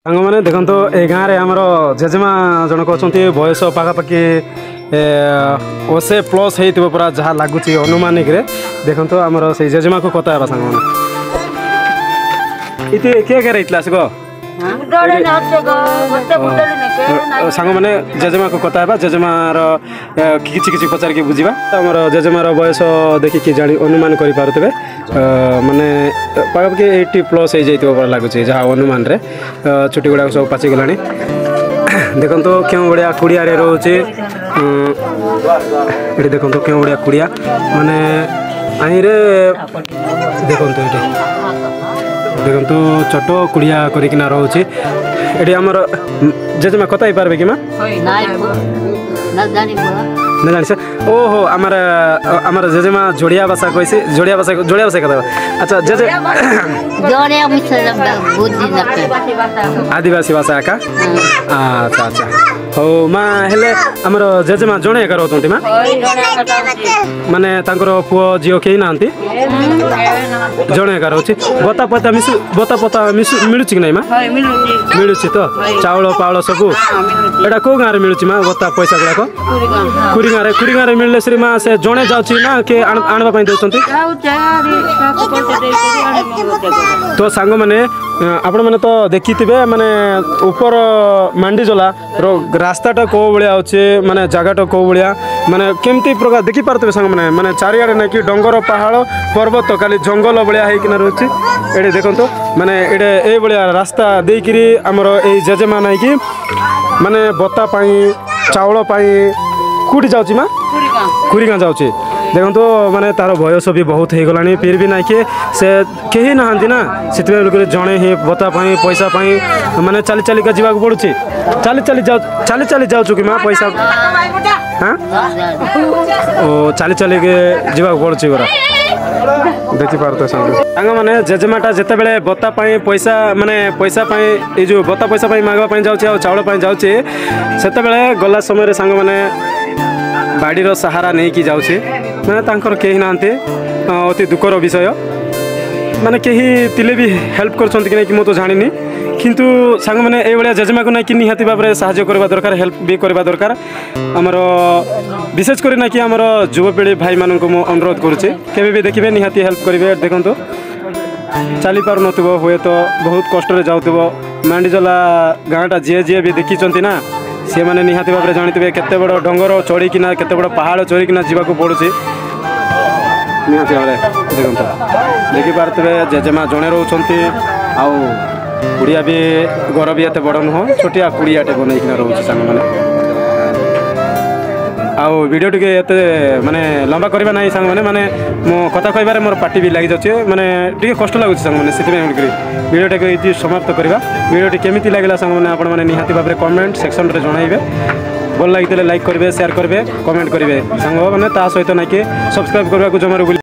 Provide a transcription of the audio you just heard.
सांग मैंने देखो ये गाँव में आमर जेजेमा जनक अच्छा बयस पखापाखि ओसे प्लस हो पूरा जहाँ लगुच अनुमानिक देखो आमर से जेजेमा को कथा सांग मैंने ये किए क्या रही आस सांग मैंने जेजेमा को कथा जेजेमार कि पचार की बुझा आमर जेजेमार बयस देखिकी जानी अनुमान करें माने पाखापाखि 80+ हो जाइए लगुच जहाँ अनुमान रे चुटी गुड़ाक सब पाची गलानी देखो तो क्यों बढ़िया कुड़िया रोचे ये देखो तो क्यों बढ़िया कुड़िया माने अही देखो ये देखो तो छोट कुड़िया करना रोचे ये आमर जेजेमा कथा ही पार्बे कि माँ ना जानी से ओहो आमर जेजेमा जोड़िया भाषा कैसे जोड़िया भाषा कथा अच्छा जेजे आदिवासी भाषा का अच्छा अच्छा हो माँ हेले आमर जेजेमा जड़े एका रोच माँ माने पुओ झील कहीं ना जड़े एका रोचे बता पता मिलूँ कि ना माँ मिलूँ तो चाउल पाउल सब एटा कौ गाँव में मिलूँ माँ बता पैसा गुड़ाक कुड़ी गाँव में मिलने श्री माँ से जड़े जाऊँगी ना किए आनवाई दौरान तो सांग मैंने आपण मैंने तो देखी थे माने ऊपर मांडीजला रास्ताटा कौ भाया अच्छे माने जगहटा कौ भाया माने केमती प्रकार देखी पारे सांग मैंने माने चारिआडे ना कि डंगर पहाड़ पर्वत खाली जंगल भाया होना रोचे ये देखो माने ये भाया रास्ता देकरी आमर ये जेजेमा ना कि माने बता चाउल कौटी जाऊँगी माँ कुरी गाँ जाऊँगी देखो तो माने तार बयस भी बहुत हो गलानी फिर भी ना कि से कहीं ना से जड़े ही बता पैसा माने चली चलिका जावाक पड़ू चली जाऊँ कि माँ पैसा हाँ ओ चली जावाक पड़ू गरा देखी पारे सांग मैंने जेजेमाटा जिते बड़े बता पैसा माने पैसा ये जो बता पैसा मांगवाई जाऊँ चाउल जाऊँगी से गला समय सांग मैंने बाड़ीर सहारा नहीं कि जाऊँगी मैंने तांकर कहीं ना अति दुखर विषय माने कहीं तिले भी हेल्प कर मु तो जानी किंतु सांग मैंने ये भाया जेजेमा को नहीं निहाती भाव में साहाय्य करवा दरकार हेल्प भी करवा दरकार आमर विशेष कर ना कि आमर युवपीढ़ी भाई मान को मु अनुरोध करुचे केबे भी देखिए निहाती हेल्प करेंगे देखो तो चली पार न हुए तो बहुत कष्ट जाऊँ मांडीजला गाँटा जी भी देखी ना सी मैंने निहाती भाव में जानते केते बड़ डंगर चढ़ीकिना केते बड़ पहाड़ चढ़ीकिना जावाक पड़ू निहाती भाव देखो देखी पारे जेजेमा जड़े रोच कुड़िया भी घर भी एत बड़ नुह छोटिया कुड़ियाटे बनईकिना रोचे सांग मैंने आउ वीडियो टी माने लंबा करवा ना सांग मैंने माने मो कथा कहबार मोर पार्टी भी लगी जाऊँचे माने टी कष्ट लगुच सांग मैंने से वीडियो टी समाप्त करवा वीडियो टी केमी लगे सांग मैंने आपण मैंने निहाती भाव में कमेंट सेक्शन में जनइबे भल लगी लाइक करेंगे शेयर करेंगे कमेंट करेंगे सांग मैंने ता सहित ना कि सब्सक्राइब करने को जमार